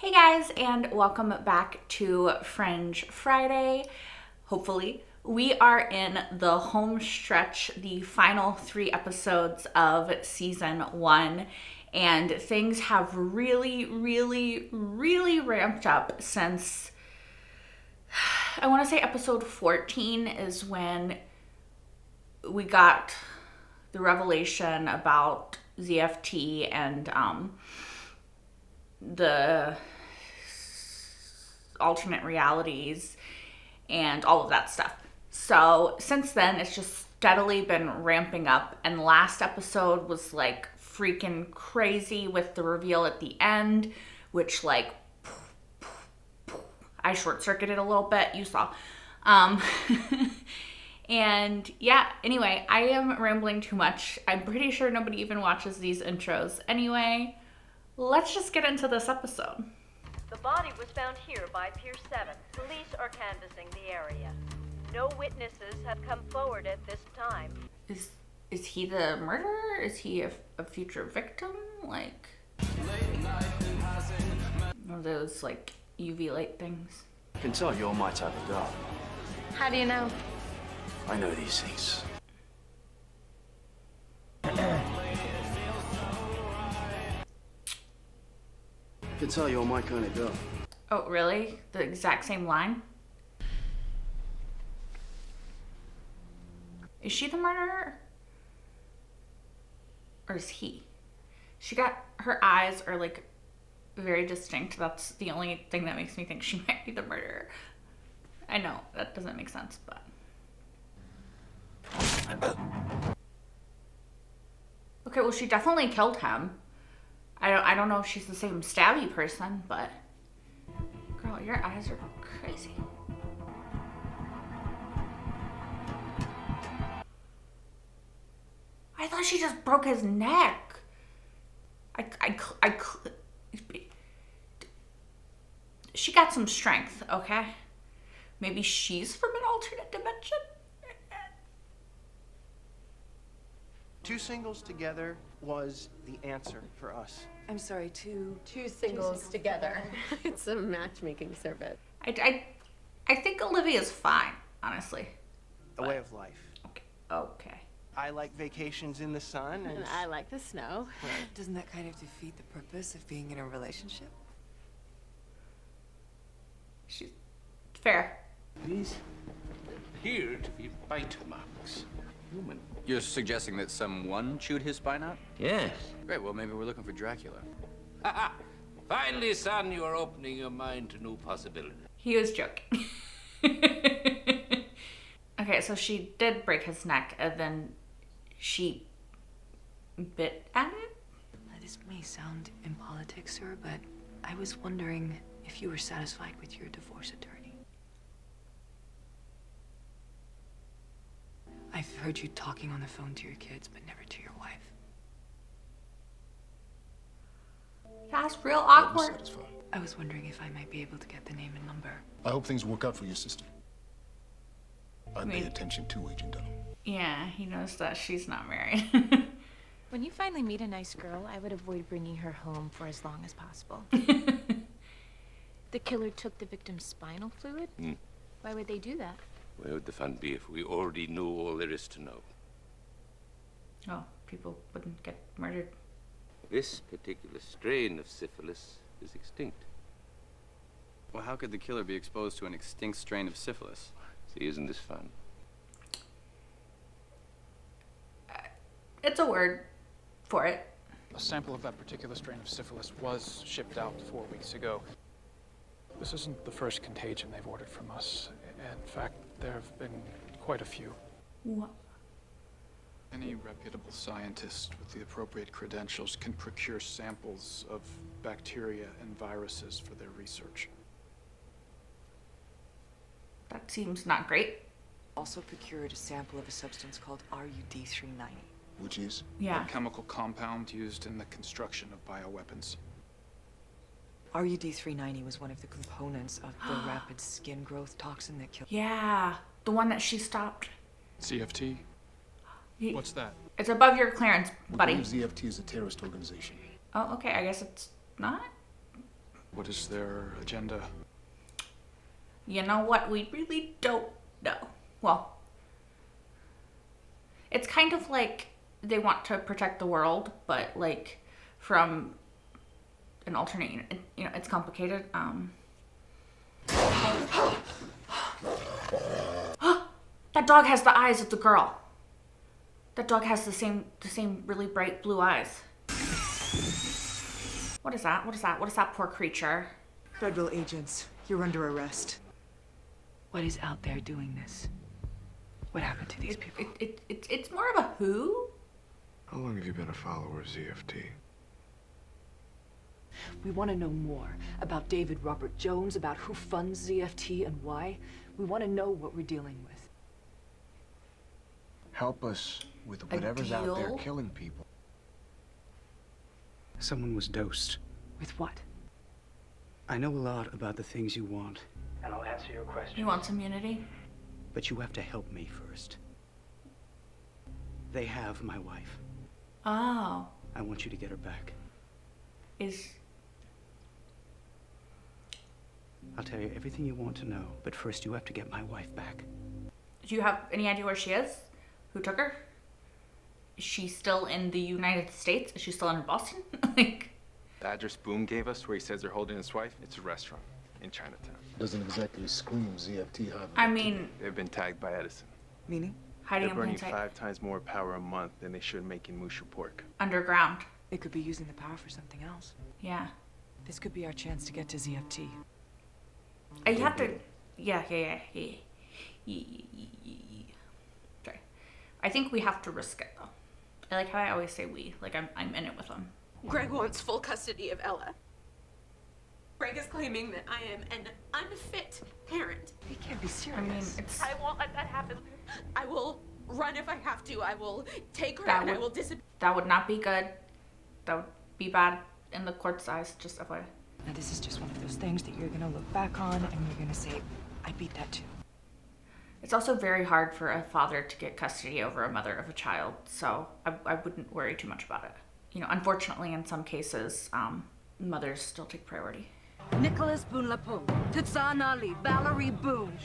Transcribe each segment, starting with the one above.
Hey guys, and welcome back to Fringe Friday. Hopefully, we are in the home stretch, the final 3 episodes of season 1, and things have really ramped up since I want to say episode 14 is when we got the revelation about ZFT and the alternate realities and all of that stuff. So since then, it's just steadily been ramping up. And last episode was like freaking crazy with the reveal at the end, which like I short circuited a little bit. You saw. And yeah, anyway, I am rambling too much. I'm pretty sure nobody even watches these intros. Anyway, let's just get into this episode. The body was found here by Pier 7. Police are canvassing the area. No witnesses have come forward at this time. Is he the murderer? Is he a future victim? Like one of those like UV light things? I can tell you're my type of girl. How do you know? I know these things. I can tell you're my kind of girl. Oh, really? The exact same line? Is she the murderer? Or is he? She got, her eyes are like very distinct. That's the only thing that makes me think she might be the murderer. I know, that doesn't make sense, but. Okay, well, she definitely killed him. I don't know if she's the same stabby person, but girl, your eyes are crazy. I thought she just broke his neck. She got some strength, okay? Maybe she's from an alternate dimension? Two singles together was the answer for us. I'm sorry, two singles together. It's a matchmaking service. I think Olivia's fine, honestly. A way of life. Okay. I like vacations in the sun, and I like the snow. Doesn't that kind of defeat the purpose of being in a relationship? She's fair. These appear to be bite marks. Human. You're suggesting that someone chewed his spine out? Yes. Great, well, maybe we're looking for Dracula. Ha! Finally, son, you are opening your mind to new possibilities. He was joking. Okay, so she did break his neck, and then she bit at it? This may sound impolitic, sir, but I was wondering if you were satisfied with your divorce attorney. I've heard you talking on the phone to your kids, but never to your wife. That's real awkward. Satisfied. I was wondering if I might be able to get the name and number. I hope things work out for your sister. I pay mean- attention to Agent Dunham. Yeah, he knows that she's not married. When you finally meet a nice girl, I would avoid bringing her home for as long as possible. The killer took the victim's spinal fluid? Why would they do that? Where would the fun be if we already knew all there is to know? Oh, people wouldn't get murdered. This particular strain of syphilis is extinct. Well, how could the killer be exposed to an extinct strain of syphilis? See, isn't this fun? It's a word for it. A sample of that particular strain of syphilis was shipped out 4 weeks ago. This isn't the first contagion they've ordered from us. In fact, there have been quite a few. What? Any reputable scientist with the appropriate credentials can procure samples of bacteria and viruses for their research. That seems not great. Also procured a sample of a substance called RUD-390. Which is? Yeah. A chemical compound used in the construction of bioweapons. RUD-390 was one of the components of the rapid skin growth toxin that killed. Yeah, the one that she stopped. CFT? What's that? It's above your clearance, We buddy. believe ZFT is a terrorist organization. Oh, okay, I guess it's not? What is their agenda? You know what? We really don't know. Well, it's kind of like they want to protect the world, but like from an alternate unit. You know, it's complicated. That dog has the eyes of the girl. That dog has the same really bright blue eyes. What is that? What is that? What is that poor creature? Federal agents, you're under arrest. What is out there doing this? What happened to these people? It's more of a who? How long have you been a follower of ZFT? We want to know more about David Robert Jones, about who funds ZFT and why. We want to know what we're dealing with. Help us with whatever's out there deal? killing people. Someone was dosed. With what? I know a lot about the things you want, and I'll answer your questions. He wants immunity? But you have to help me first. They have my wife. Oh. I want you to get her back. I'll tell you everything you want to know, but first you have to get my wife back. Do you have any idea where she is? Who took her? Is she still in the United States? Is she still in Boston? Like, the address Boom gave us where he says they're holding his wife, it's a restaurant in Chinatown. Doesn't exactly scream ZFT hiding. I mean... They've been tagged by Edison. Meaning? Hiding they're in plain burning sight. 5 times more power a month than they should making mushu pork. Underground. They could be using the power for something else. Yeah. This could be our chance to get to ZFT. You have to... Yeah. Sorry. I think we have to risk it, though. I like how I always say we. Like, I'm in it with them. Greg wants full custody of Ella. Greg is claiming that I am an unfit parent. He can't be serious. I mean, it's... I won't let that happen. I will run if I have to. I will take her That and I would- will disappear. That would not be good. That would be bad in the court's eyes, just FYI. Now this is just one of those things that you're gonna look back on and you're gonna say, I beat that too. It's also very hard for a father to get custody over a mother of a child, so I wouldn't worry too much about it. You know, unfortunately, in some cases, mothers still take priority. Nicholas Boone-Lapone, Titsan Ali, Valerie Boone.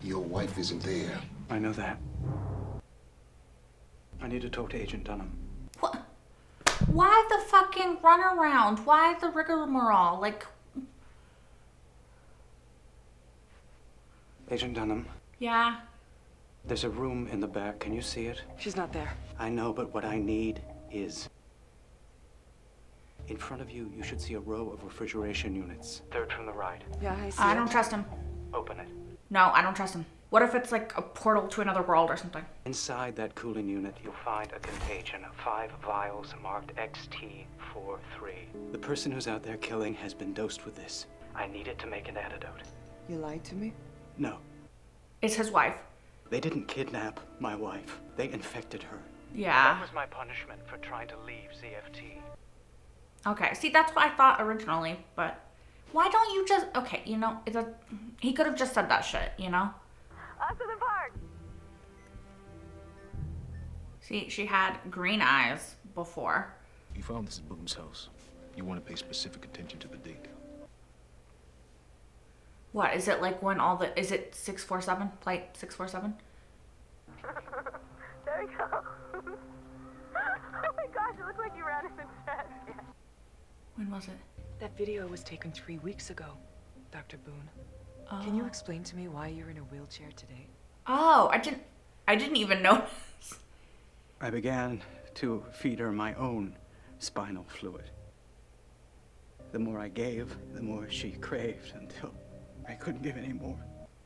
Your wife isn't there. I know that. I need to talk to Agent Dunham. What? Why the fucking runaround? Why the rigmarole? Like... Agent Dunham, Yeah. there's a room in the back. Can you see it? She's not there. I know, but what I need is... In front of you, you should see a row of refrigeration units. Third from the right. Yeah, I see I it. don't trust him. Open it. No, I don't trust him. What if it's like a portal to another world or something? Inside that cooling unit, you'll find a contagion of 5 vials marked XT43. The person who's out there killing has been dosed with this. I need it to make an antidote. You lied to me? No, It's his wife. they didn't kidnap my wife. They infected her. Yeah. That was my punishment for trying to leave ZFT. Okay, see, that's what I thought originally, but why don't you just... Okay, you know, he could have just said that shit, you know? Austin Park! See, she had green eyes before. You found this at Boone's house. You want to pay specific attention to the date. What, is it like when all the... Is it 647? Flight 647? There we go. Oh my gosh, it looks like you ran into trash. Yeah. When was it? That video was taken 3 weeks ago, Dr. Boone. Oh. Can you explain to me why you're in a wheelchair today? Oh, I didn't even notice. I began to feed her my own spinal fluid. The more I gave, the more she craved until I couldn't give any more.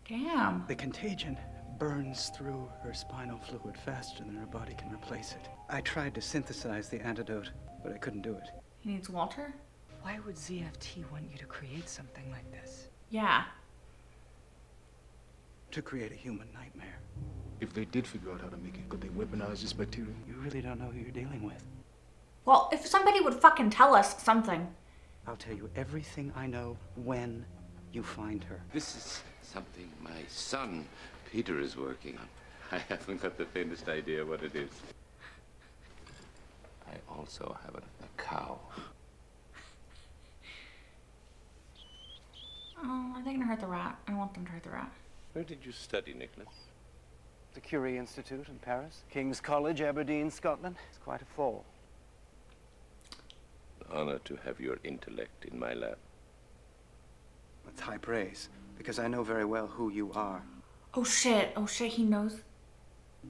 Damn. The contagion burns through her spinal fluid faster than her body can replace it. I tried to synthesize the antidote, but I couldn't do it. He needs Walter? Why would ZFT want you to create something like this? Yeah. To create a human nightmare. If they did figure out how to make it, could they weaponize this bacteria? You really don't know who you're dealing with. Well, if somebody would fucking tell us something. I'll tell you everything I know when you find her. This is something my son, Peter, is working on. I haven't got the faintest idea what it is. I also have a cow. Oh, are they gonna hurt the rat? I want them to hurt the rat. Where did you study, Nicholas? The Curie Institute in Paris. King's College, Aberdeen, Scotland. It's quite a fall. An honor to have your intellect in my lab. That's high praise, because I know very well who you are. Oh shit, he knows.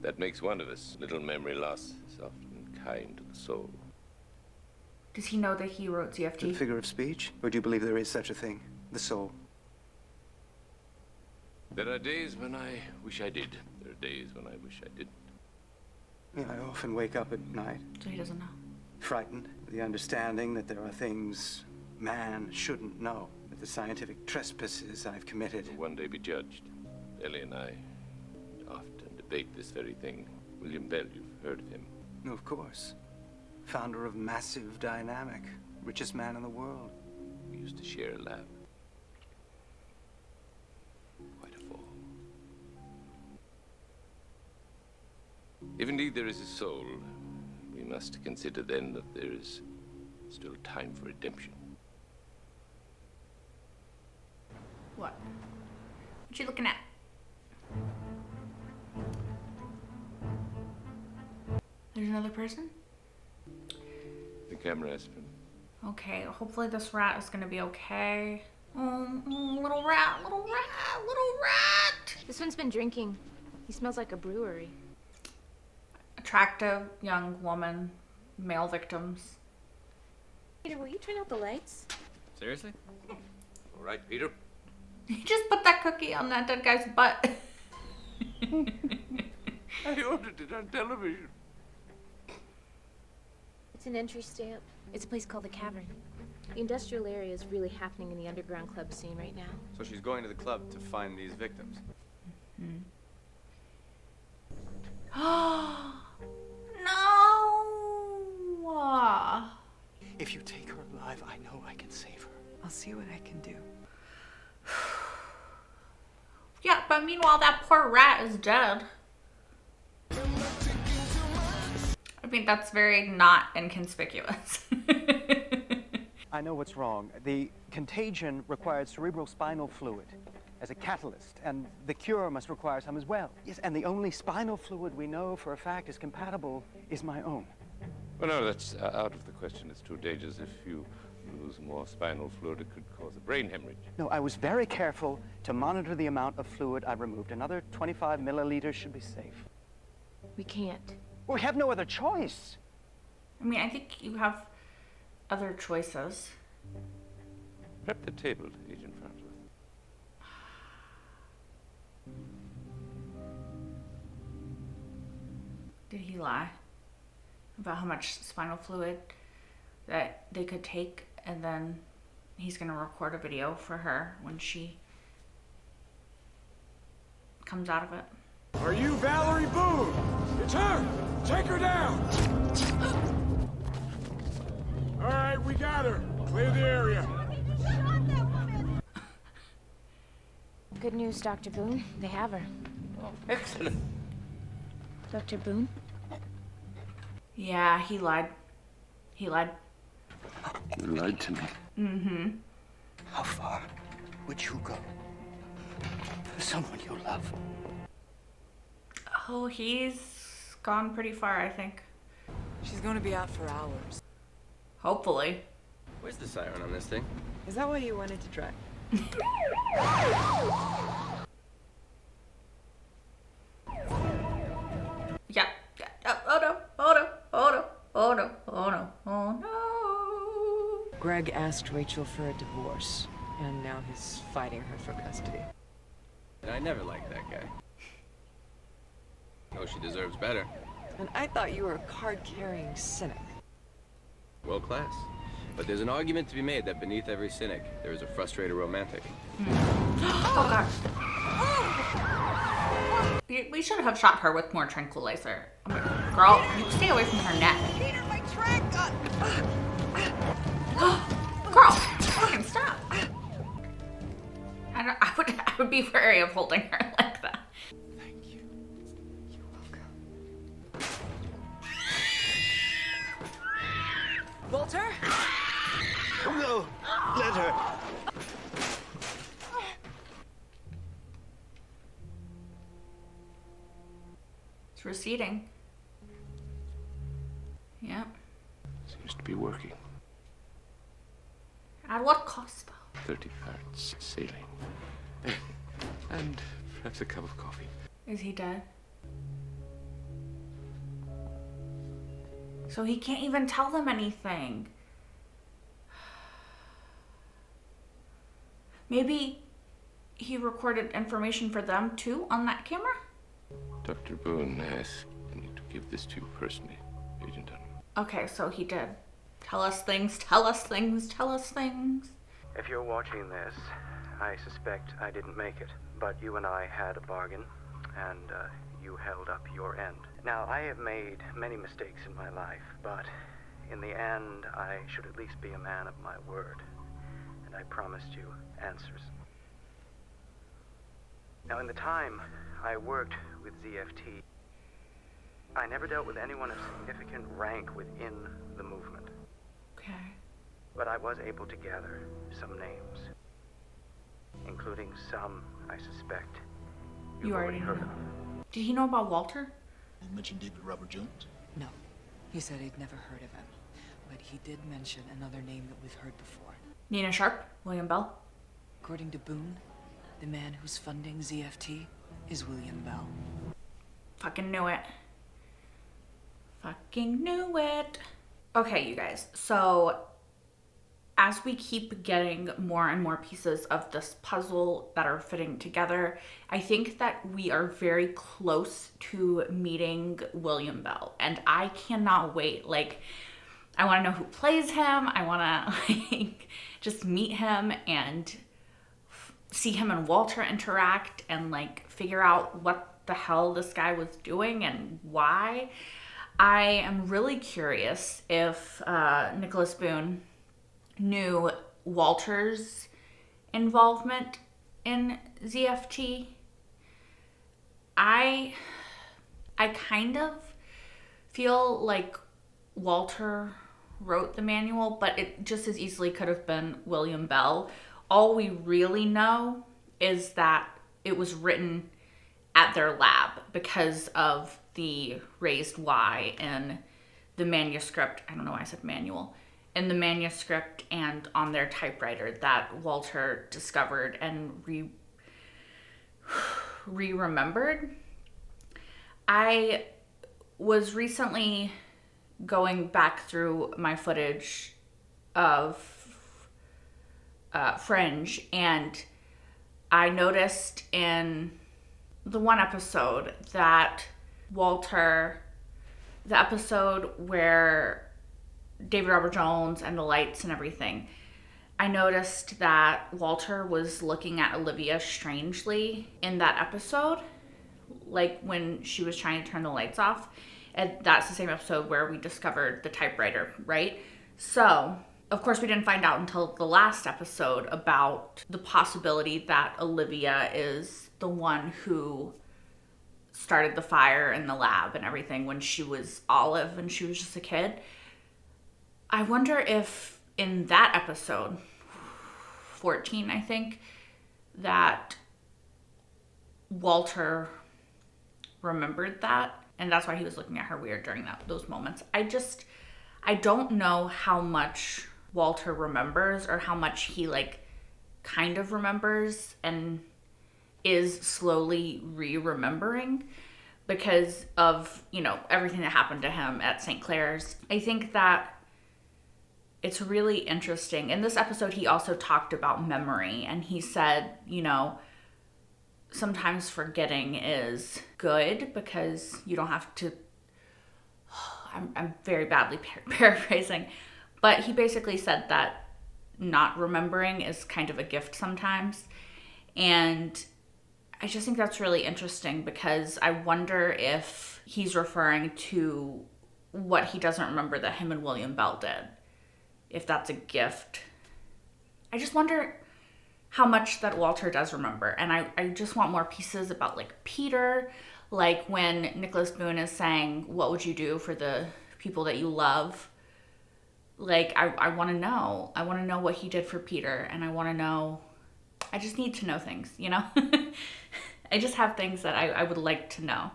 That makes one of us. Little memory loss is often kind to the soul. Does he know that he wrote CFT? The figure of speech? Or do you believe there is such a thing? The soul? There are days when I wish I did. There are days when I wish I didn't. Yeah, I often wake up at night. So he doesn't know. Frightened with the understanding that there are things man shouldn't know. That the scientific trespasses I've committed. Will one day be judged. Ellie and I often debate this very thing. William Bell, you've heard of him. No, of course. Founder of Massive Dynamic. Richest man in the world. We used to share a lab. Quite a fall. If indeed there is a soul, we must consider then that there is still time for redemption. What? What you looking at? There's another person? The camera aspirin. Okay, hopefully this rat is gonna be okay. Oh, little rat, little rat, little rat! This one's been drinking. He smells like a brewery. Attractive young woman, male victims. Peter, will you turn out the lights? Seriously? All right, Peter. He just put that cookie on that dead guy's butt. I ordered it on television. It's an entry stamp. It's a place called the Cavern. The industrial area is really happening in the underground club scene right now. So she's going to the club to find these victims. No! If you take her alive, I know I can save her. I'll see what I can do. Yeah, but meanwhile that poor rat is dead. I mean, that's very not inconspicuous. I know what's wrong. The contagion required cerebrospinal fluid as a catalyst, and the cure must require some as well. Yes, and the only spinal fluid we know for a fact is compatible is my own. Well, no, that's out of the question. It's too dangerous. If you lose more spinal fluid, it could cause a brain hemorrhage. No, I was very careful to monitor the amount of fluid I removed. Another 25 milliliters should be safe. We can't. Well, we have no other choice. I mean, I think you have other choices. Prep the table, Agent Farnsworth. Did he lie about how much spinal fluid that they could take, and then he's gonna record a video for her when she comes out of it? Are you Valerie Boone? It's her! Take her down! All right, we got her. Clear the area. Good news, Dr. Boone. They have her. Oh, excellent. Dr. Boone? Yeah, he lied. He lied. You lied to me. Mm-hmm. How far would you go for someone you love? Oh, he's gone pretty far, I think. She's going to be out for hours. Hopefully. Where's the siren on this thing? Is that why you wanted to try? Yeah. Oh no, oh no, oh no, oh no, oh no, oh no. Greg asked Rachel for a divorce, and now he's fighting her for custody. And I never liked that guy. Oh, she deserves better. And I thought you were a card-carrying cynic. World class. But there's an argument to be made that beneath every cynic, there is a frustrated romantic. Oh god. We should have shot her with more tranquilizer. Oh my God. Girl, you stay away from her neck. Peter, my track got... Girl, fucking stop. I would be wary of holding her like that. Thank you. You're welcome. Walter? No, let her. It's receding. Yeah. Seems to be working. At what cost, though? 30 parts sailing. And perhaps a cup of coffee. Is he dead? So he can't even tell them anything. Maybe he recorded information for them too on that camera? Dr. Boone asked me to give this to you personally, Agent Dunham. Okay, so he did. Tell us things, tell us things, tell us things. If you're watching this, I suspect I didn't make it, but you and I had a bargain, and you held up your end. Now, I have made many mistakes in my life, but in the end, I should at least be a man of my word, and I promised you answers. Now, in the time I worked with ZFT, I never dealt with anyone of significant rank within the movement. Okay. But I was able to gather some names, including some I suspect you've already heard of. Did he know about Walter? You mentioned David Robert Jones? No. He said he'd never heard of him. But he did mention another name that we've heard before. Nina Sharp? William Bell? According to Boone, the man who's funding ZFT is William Bell. Fucking knew it. Fucking knew it. Okay, you guys. So, as we keep getting more and more pieces of this puzzle that are fitting together, I think that we are very close to meeting William Bell. And I cannot wait. Like, I want to know who plays him. I want to, like, just meet him and see him and Walter interact and, like, figure out what the hell this guy was doing and why. I am really curious if Nicholas Boone knew Walter's involvement in ZFT. I kind of feel like Walter wrote the manual, but it just as easily could have been William Bell. All we really know is that it was written at their lab because of the raised Y in the manuscript. I don't know why I said manual. In the manuscript and on their typewriter that Walter discovered and remembered. I was recently going back through my footage of Fringe, and I noticed in the one episode that Walter, the episode where David Robert Jones and the lights and everything, I noticed that Walter was looking at Olivia strangely in that episode, like when she was trying to turn the lights off. And that's the same episode where we discovered the typewriter, right? So, of course, we didn't find out until the last episode about the possibility that Olivia is the one who started the fire in the lab and everything when she was Olive and she was just a kid. I wonder if in that episode, 14, I think, that Walter remembered that, and that's why he was looking at her weird during those moments. I don't know how much Walter remembers or how much he, like, kind of remembers and is slowly re-remembering because of, you know, everything that happened to him at St. Clair's. I think that it's really interesting. In this episode, he also talked about memory, and he said, you know, sometimes forgetting is good because you don't have to. I'm very badly paraphrasing, but he basically said that not remembering is kind of a gift sometimes. And I just think that's really interesting because I wonder if he's referring to what he doesn't remember that him and William Bell did. If that's a gift. I just wonder how much that Walter does remember. And I just want more pieces about, like, Peter. Like when Nicholas Boone is saying, what would you do for the people that you love? Like, I want to know. I want to know what he did for Peter, and I just need to know things, you know? I just have things that I would like to know.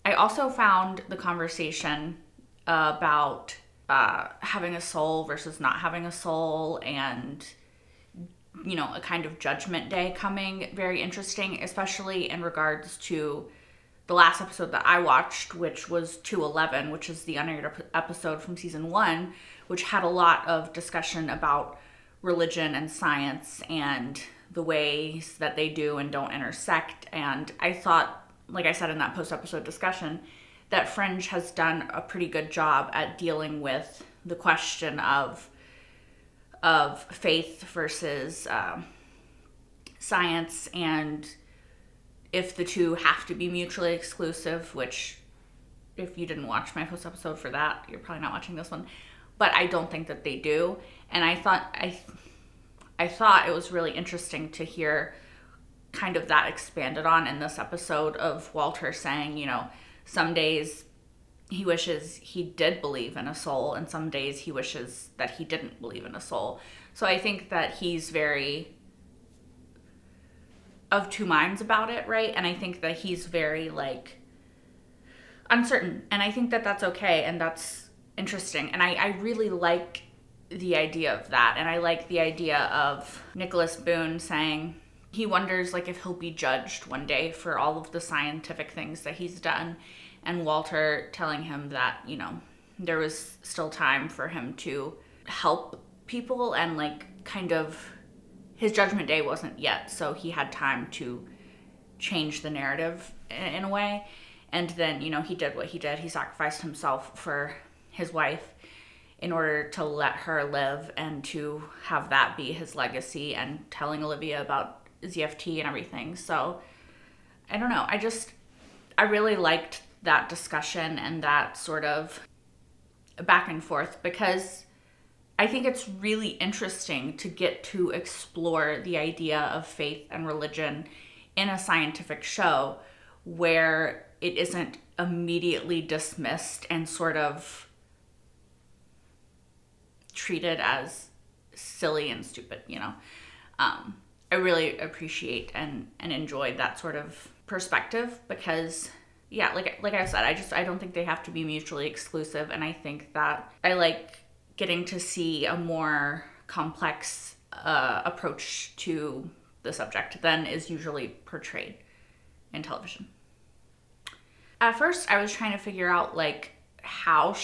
I also found the conversation about having a soul versus not having a soul, and, you know, a kind of judgment day coming very interesting, especially in regards to the last episode that I watched, which was 211, which is the unaired episode from season 1, which had a lot of discussion about religion and science and the ways that they do and don't intersect. And I thought, like I said in that post-episode discussion, that Fringe has done a pretty good job at dealing with the question of faith versus science, and if the two have to be mutually exclusive, which if you didn't watch my post episode for that, you're probably not watching this one. But I don't think that they do. And I thought it was really interesting to hear kind of that expanded on in this episode of Walter saying, you know, some days he wishes he did believe in a soul, and some days he wishes that he didn't believe in a soul. So I think that he's very of two minds about it, right? And I think that he's very, like, uncertain. And I think that that's okay, and that's interesting. And I really like the idea of that. And I like the idea of Nicholas Boone saying he wonders, like, if he'll be judged one day for all of the scientific things that he's done. And Walter telling him that, you know, there was still time for him to help people, and, like, kind of his judgment day wasn't yet, so he had time to change the narrative in a way. And then, you know, he did what he did. He sacrificed himself for his wife in order to let her live and to have that be his legacy, and telling Olivia about ZFT and everything. So I don't know. I really liked that discussion and that sort of back and forth, because I think it's really interesting to get to explore the idea of faith and religion in a scientific show where it isn't immediately dismissed and sort of treated as silly and stupid, you know. I really appreciate and enjoyed that sort of perspective, because yeah, like I said, I don't think they have to be mutually exclusive, and I think that I like getting to see a more complex approach to the subject than is usually portrayed in television. At first, I was trying to figure out, like, how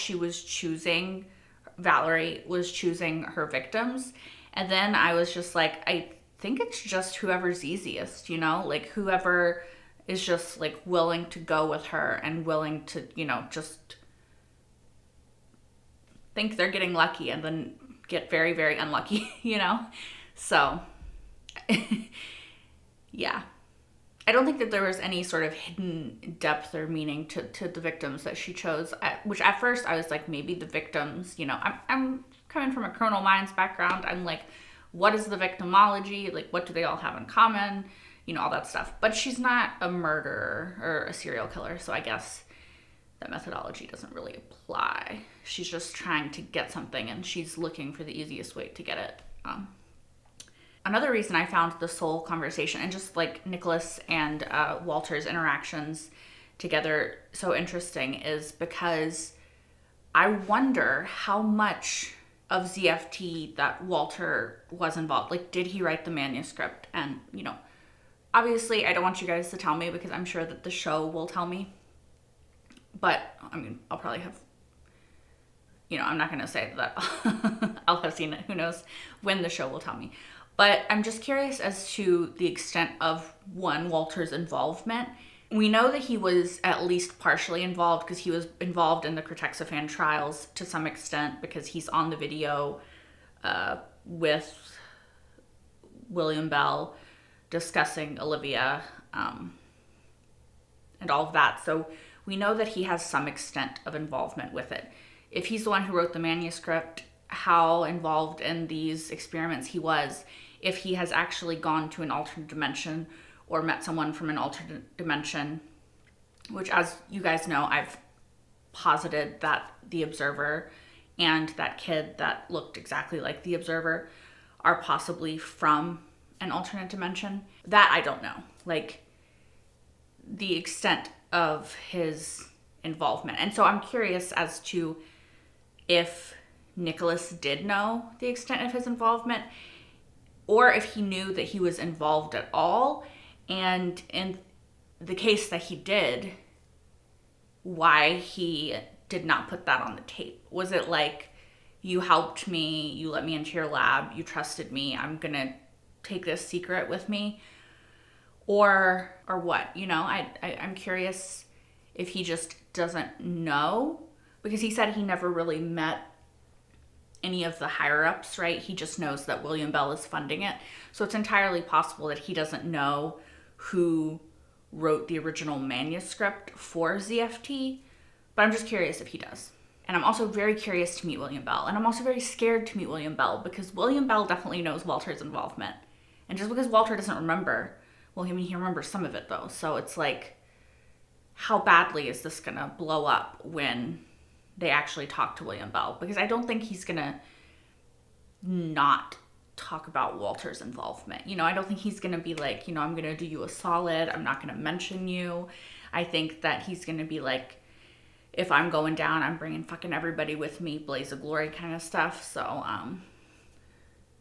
Valerie was choosing her victims, and then I was just like, I think it's just whoever's easiest, you know, like whoever is just, like, willing to go with her and willing to, you know, just think they're getting lucky and then get very, very unlucky, you know? So, yeah. I don't think that there was any sort of hidden depth or meaning to the victims that she chose, which at first I was like, maybe the victims, you know, I'm coming from a Criminal Minds background. I'm like, what is the victimology? Like, what do they all have in common? You know, all that stuff. But she's not a murderer or a serial killer, so I guess that methodology doesn't really apply. She's just trying to get something, and she's looking for the easiest way to get it. Another reason I found the soul conversation and just, like, Nicholas and Walter's interactions together so interesting is because I wonder how much of ZFT that Walter was involved. Like, did he write the manuscript? And, you know, obviously I don't want you guys to tell me, because I'm sure that the show will tell me. But, I mean, I'll probably have, you know, I'm not going to say that I'll have seen it. Who knows when the show will tell me. But I'm just curious as to the extent of, Walter's involvement. We know that he was at least partially involved, because he was involved in the Cortexiphan trials to some extent, because he's on the video with William Bell discussing Olivia and all of that. So we know that he has some extent of involvement with it. If he's the one who wrote the manuscript, how involved in these experiments he was, if he has actually gone to an alternate dimension or met someone from an alternate dimension, which, as you guys know, I've posited that the Observer and that kid that looked exactly like the Observer are possibly from an alternate dimension. That I don't know. Like, the extent of his involvement. And so I'm curious as to if Nicholas did know the extent of his involvement, or if he knew that he was involved at all, and in the case that he did, why he did not put that on the tape. Was it like, you helped me, you let me into your lab, you trusted me, I'm gonna take this secret with me? Or what? You know, I'm curious if he just doesn't know, because he said he never really met any of the higher ups, right? He just knows that William Bell is funding it. So it's entirely possible that he doesn't know who wrote the original manuscript for ZFT, but I'm just curious if he does. And I'm also very curious to meet William Bell, and I'm also very scared to meet William Bell, because William Bell definitely knows Walter's involvement. And just because Walter doesn't remember, well, I mean, he remembers some of it though, so it's like, how badly is this gonna blow up when they actually talk to William Bell? Because I don't think he's gonna not talk about Walter's involvement. You know, I don't think he's gonna be like, you know, I'm gonna do you a solid, I'm not gonna mention you. I think that he's gonna be like, if I'm going down, I'm bringing fucking everybody with me, blaze of glory kind of stuff. So,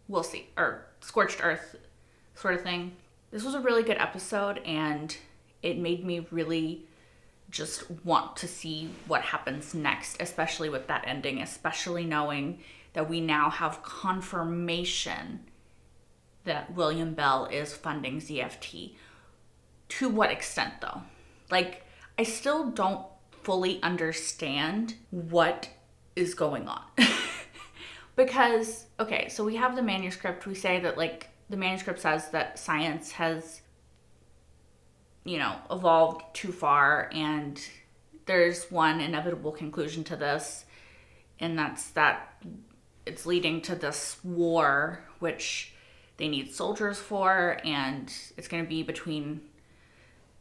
we'll see. Or scorched earth sort of thing. This was a really good episode, and it made me really just want to see what happens next, especially with that ending, especially knowing that we now have confirmation that William Bell is funding ZFT. To what extent, though? Like, I still don't fully understand what is going on. Because, okay, so we have the manuscript. We say that, like, the manuscript says that science has, you know, evolved too far, and there's one inevitable conclusion to this, and that's that it's leading to this war, which they need soldiers for, and it's going to be between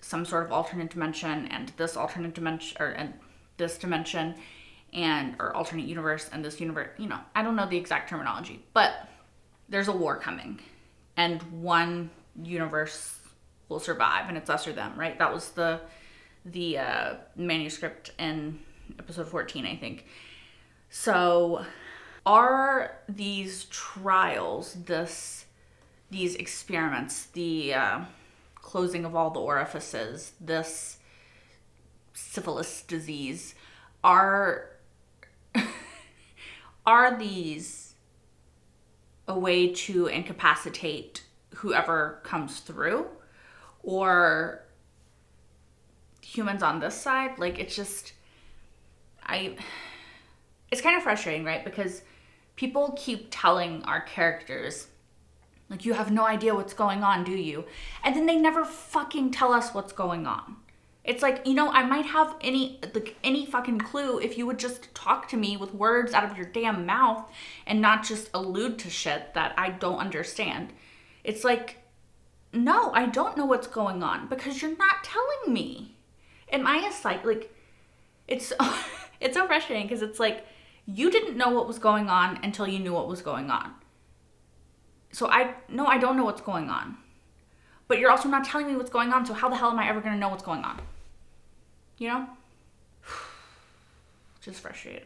some sort of alternate dimension and this alternate dimension, or and this dimension, and or alternate universe and this universe. You know, I don't know the exact terminology, but there's a war coming, and one universe will survive, and it's us or them, right? That was the manuscript in episode 14, I think. So are these trials, these experiments, the closing of all the orifices, this syphilis disease, are these a way to incapacitate whoever comes through, or humans on this side? Like, it's just, it's kind of frustrating, right? Because people keep telling our characters, like, you have no idea what's going on, do you? And then they never fucking tell us what's going on. It's like, you know, I might have any fucking clue if you would just talk to me with words out of your damn mouth and not just allude to shit that I don't understand. It's like, no, I don't know what's going on because you're not telling me. And I just like, it's it's so frustrating because it's like, you didn't know what was going on until you knew what was going on. So I don't know what's going on. But you're also not telling me what's going on, so how the hell am I ever going to know what's going on? You know? Just frustrated.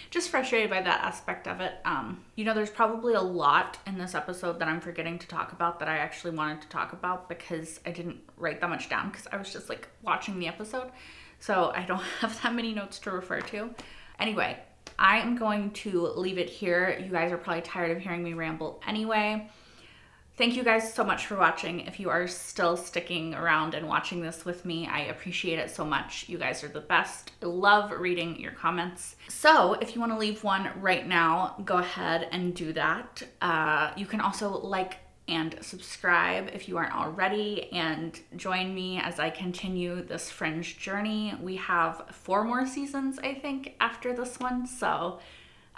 Just frustrated by that aspect of it. You know, there's probably a lot in this episode that I'm forgetting to talk about that I actually wanted to talk about because I didn't write that much down because I was just like watching the episode. So I don't have that many notes to refer to. Anyway, I am going to leave it here. You guys are probably tired of hearing me ramble anyway. Thank you guys so much for watching. If you are still sticking around and watching this with me, I appreciate it so much. You guys are the best. I love reading your comments. So if you want to leave one right now, go ahead and do that. You can also like and subscribe if you aren't already, and join me as I continue this Fringe journey. We have 4 more seasons, I think, after this one, so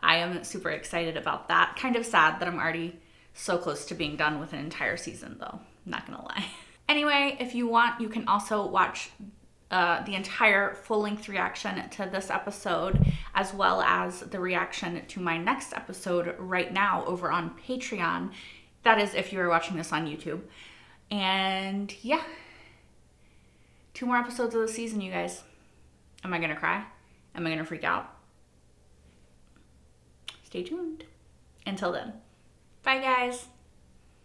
I am super excited about that. Kind of sad that I'm already so close to being done with an entire season, though. I'm not gonna lie. Anyway, if you want, you can also watch the entire full-length reaction to this episode, as well as the reaction to my next episode right now over on Patreon. That is if you are watching this on YouTube. And yeah, 2 more episodes of the season, you guys. Am I gonna cry? Am I gonna freak out? Stay tuned. Until then, bye guys.